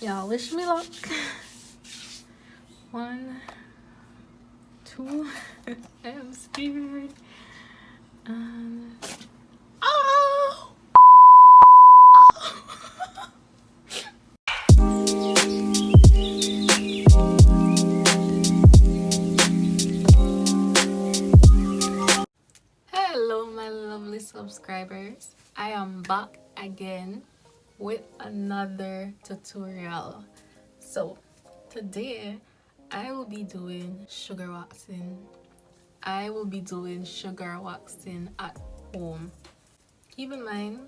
Y'all wish me luck. 1, 2. I am scared. And oh! Hello, my lovely subscribers. I am back again with another tutorial. So today I will be doing sugar waxing. I will be doing sugar waxing at home. Keep in mind,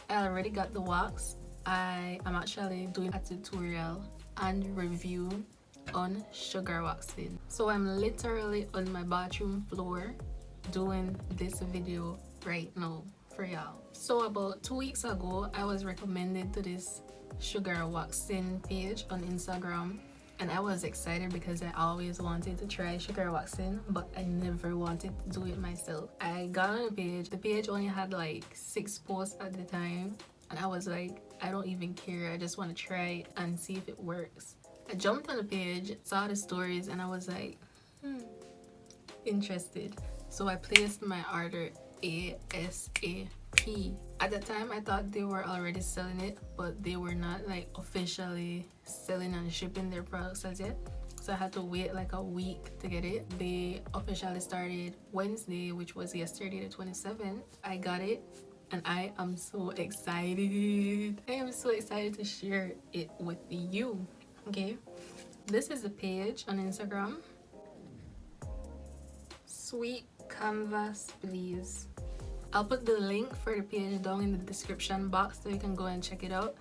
I already got the wax. I am actually doing a tutorial and review on sugar waxing. So I'm literally on my bathroom floor doing this video right now for y'all. So about 2 weeks ago, I was recommended to this sugar waxing page on Instagram, and I was excited because I always wanted to try sugar waxing, but I never wanted to do it myself. I got on the page only had like 6 posts at the time, and I was like, I don't even care, I just want to try it and see if it works. I jumped on the page, saw the stories, and I was like, interested. So I placed my order ASAP. At the time I thought they were already selling it, but they were not like officially selling and shipping their products as yet. So I had to wait like a week to get it. They officially started Wednesday, which was yesterday the 27th. I got it and I am so excited. I am so excited to share it with you. Okay, this is the page on Instagram. Sweet canvas, please. I'll put the link for the page down in the description box so you can go and check it out.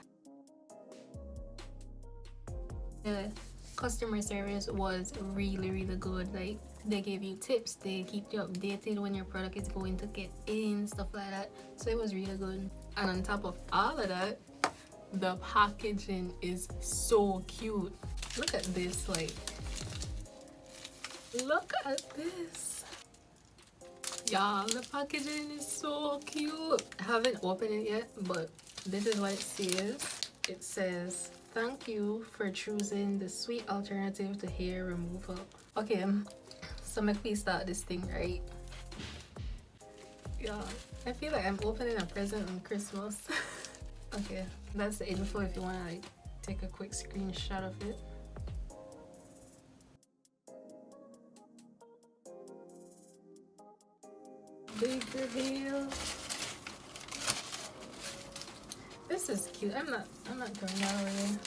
The customer service was really good. Like, they gave you tips, they keep you updated when your product is going to get in, stuff like that. So it was really good. And on top of all of that, the packaging is so cute. Look at this, like, look at this. Y'all, the packaging is so cute. I haven't opened it yet, but this is what it says. It says, thank you for choosing the sweet alternative to hair removal. Okay, so make me start this thing, right? Yeah, I feel like I'm opening a present on Christmas. Okay, that's the info if you want to like take a quick screenshot of it. Big reveal. This is cute. I'm not throwing that away.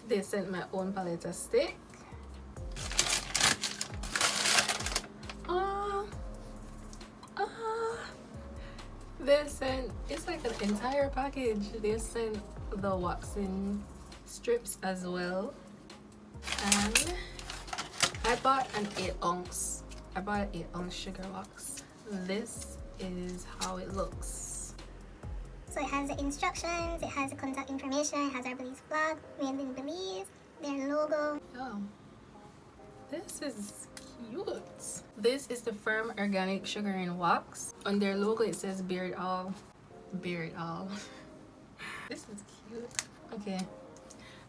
They sent my own palette stick. They sent, it's like an entire package. They sent the waxing strips as well. And I bought an 8-ounce. I bought an 8-ounce sugar wax. This is how it looks. So it has the instructions, it has the contact information, it has our Belize flag, made in Belize, their logo. Oh, this is cute. This is the firm organic sugar and wax. On their logo it says beard all. Beard all. This is cute. Okay,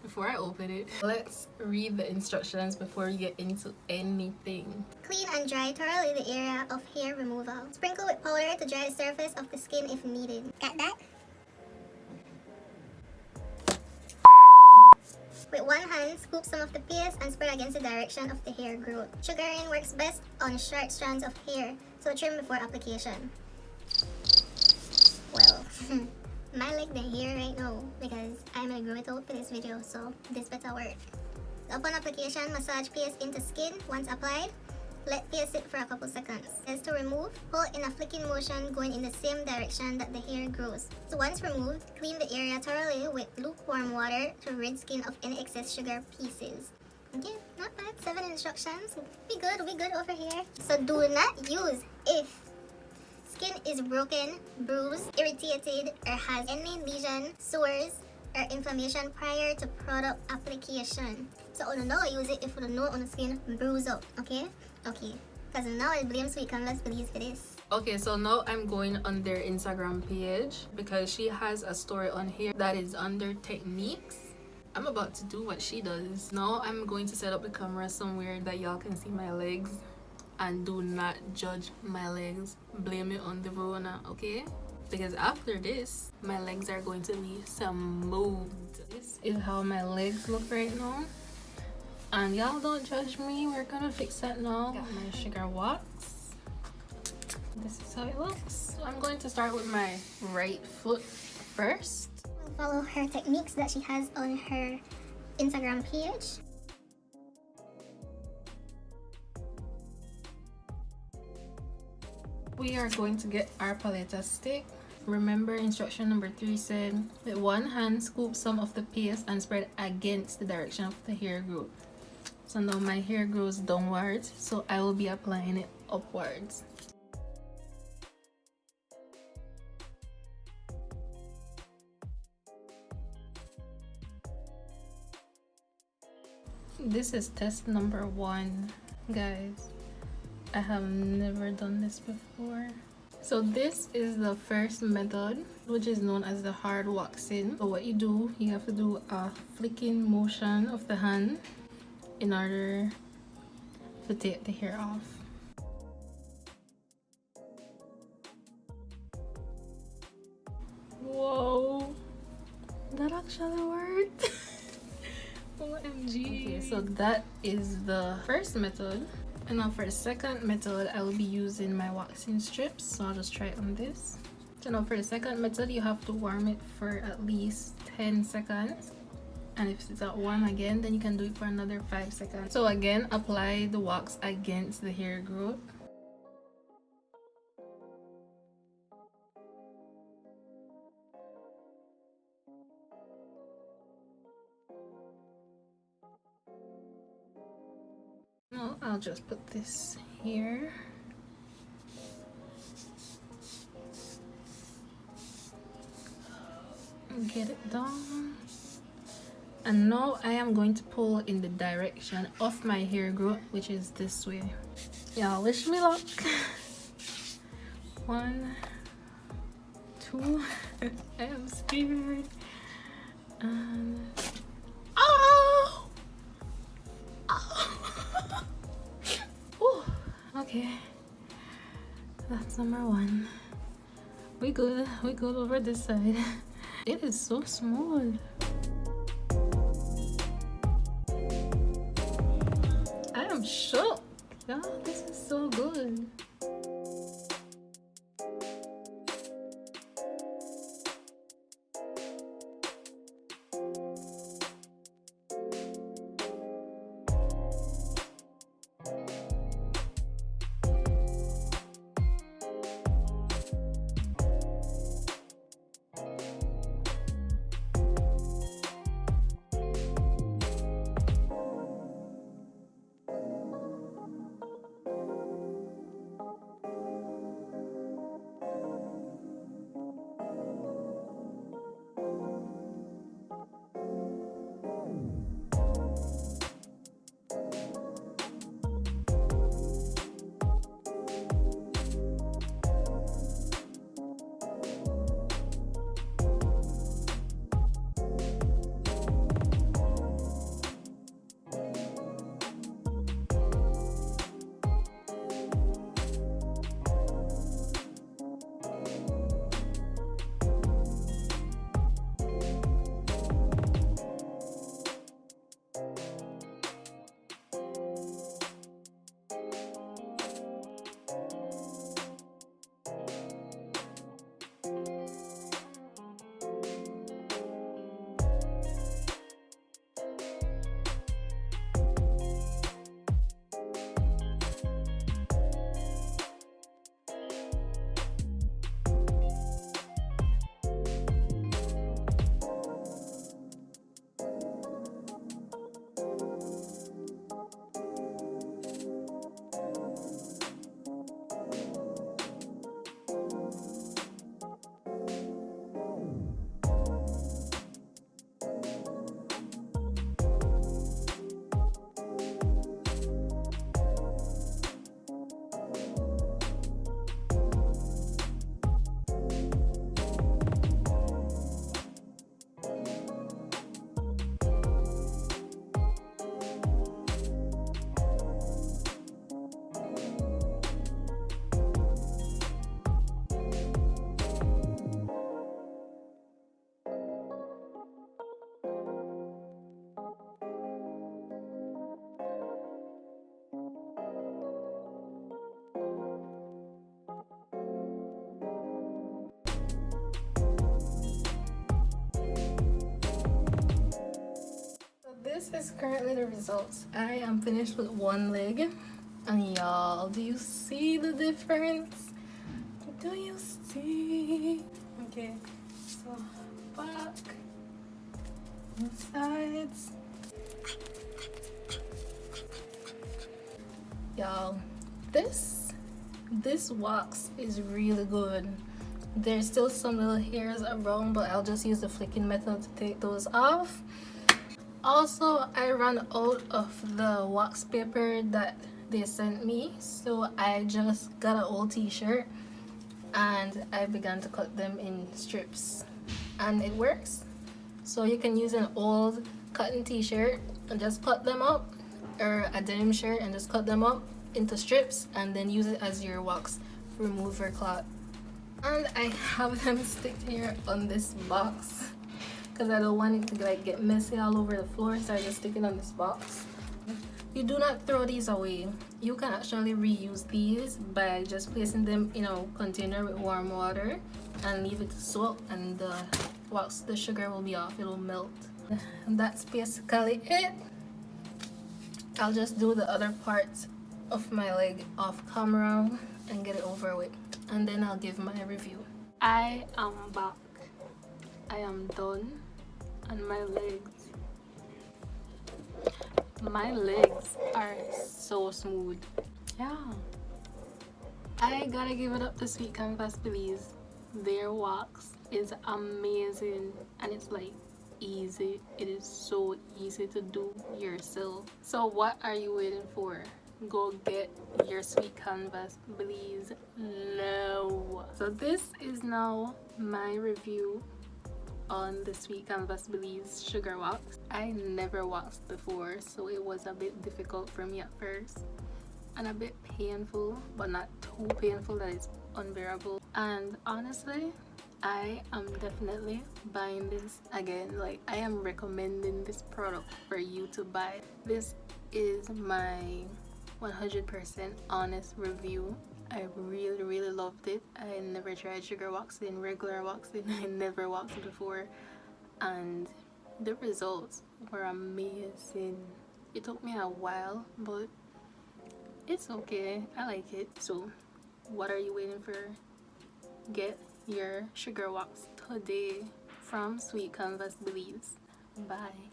before I open it, let's read the instructions before we get into anything. Clean and dry thoroughly the area of hair removal. Sprinkle with powder to dry the surface of the skin if needed. Got that? With one hand, scoop some of the paste and spread against the direction of the hair growth. Sugaring works best on short strands of hair, so trim before application. Well, I like the hair right now because I'm gonna grow it out for this video, so this better work. Upon application, massage paste into skin. Once applied, let paste sit for a couple seconds. As to remove, hold in a flicking motion going in the same direction that the hair grows. So once removed, clean the area thoroughly with lukewarm water to rid skin of any excess sugar pieces. Okay, not bad. 7 instructions. We good over here. So do not use if skin is broken, bruised, irritated, or has any lesion, sores, or inflammation prior to product application. So I don't know use it if you don't know on the skin bruise up, okay? Okay. Because now I blame Sweet Canvas Belize for this. Okay, so now I'm going on their Instagram page because she has a story on here that is under techniques. I'm about to do what she does. Now I'm going to set up the camera somewhere that y'all can see my legs, and do not judge my legs. Blame it on the Verona, okay? Because after this, my legs are going to be smooth. This is how my legs look right now. And y'all don't judge me. We're gonna fix that now. Got my sugar wax. This is how it looks. So I'm going to start with my right foot first. We'll follow her techniques that she has on her Instagram page. We are going to get our paleta stick. Remember instruction number 3 said, with one hand scoop some of the paste and spread against the direction of the hair growth. So now my hair grows downwards, so I will be applying it upwards. This is test number 1, guys. I have never done this before. So this is the first method, which is known as the hard waxing. So what you do, you have to do a flicking motion of the hand in order to take the hair off. Whoa, that actually worked. OMG. Okay, so that is the first method. And now for the second method, I will be using my waxing strips. So I'll just try it on this. So now for the second method, you have to warm it for at least 10 seconds. And if it's not warm again, then you can do it for another 5 seconds. So again, apply the wax against the hair growth. No, I'll just put this here. Get it done. And now I am going to pull in the direction of my hair growth, which is this way. Y'all wish me luck. 1, 2. I am scared. And oh! Oh! Ooh, okay. That's number 1. We good over this side. It is so smooth. I am shocked. Y'all, this is so good. is currently the results. I am finished with one leg, and y'all, do you see the difference? Do you see? Okay, so back and sides. Y'all, this wax is really good. There's still some little hairs around, but I'll just use the flicking method to take those off. Also, I ran out of the wax paper that they sent me, so I just got an old t-shirt and I began to cut them in strips, and it works. So you can use an old cotton t-shirt and just cut them up, or a denim shirt and just cut them up into strips, and then use it as your wax remover cloth. And I have them stick here on this box because I don't want it to like get messy all over the floor, so I just stick it on this box. You do not throw these away. You can actually reuse these by just placing them in a container with warm water and leave it to soak, and the sugar will be off, it will melt. And that's basically it. I'll just do the other parts of my leg off camera and get it over with, and then I'll give my review. I am back. I am done, and my legs are so smooth. Yeah, I gotta give it up to Sweet Canvas Belize. Their wax is amazing, and it's like easy. It is so easy to do yourself. So what are you waiting for? Go get your Sweet Canvas Belize now. So this is now my review on the Sweet Canvas Belize sugar wax. I never waxed before, so it was a bit difficult for me at first and a bit painful, but not too painful that it's unbearable. And honestly, I am definitely buying this again. Like, I am recommending this product for you to buy. This is my 100% honest review. I really loved it. I never tried sugar waxing, regular waxing. I never waxed before, and the results were amazing. It took me a while, but it's okay. I like it. So what are you waiting for? Get your sugar wax today from Sweet Canvas Belize. Bye.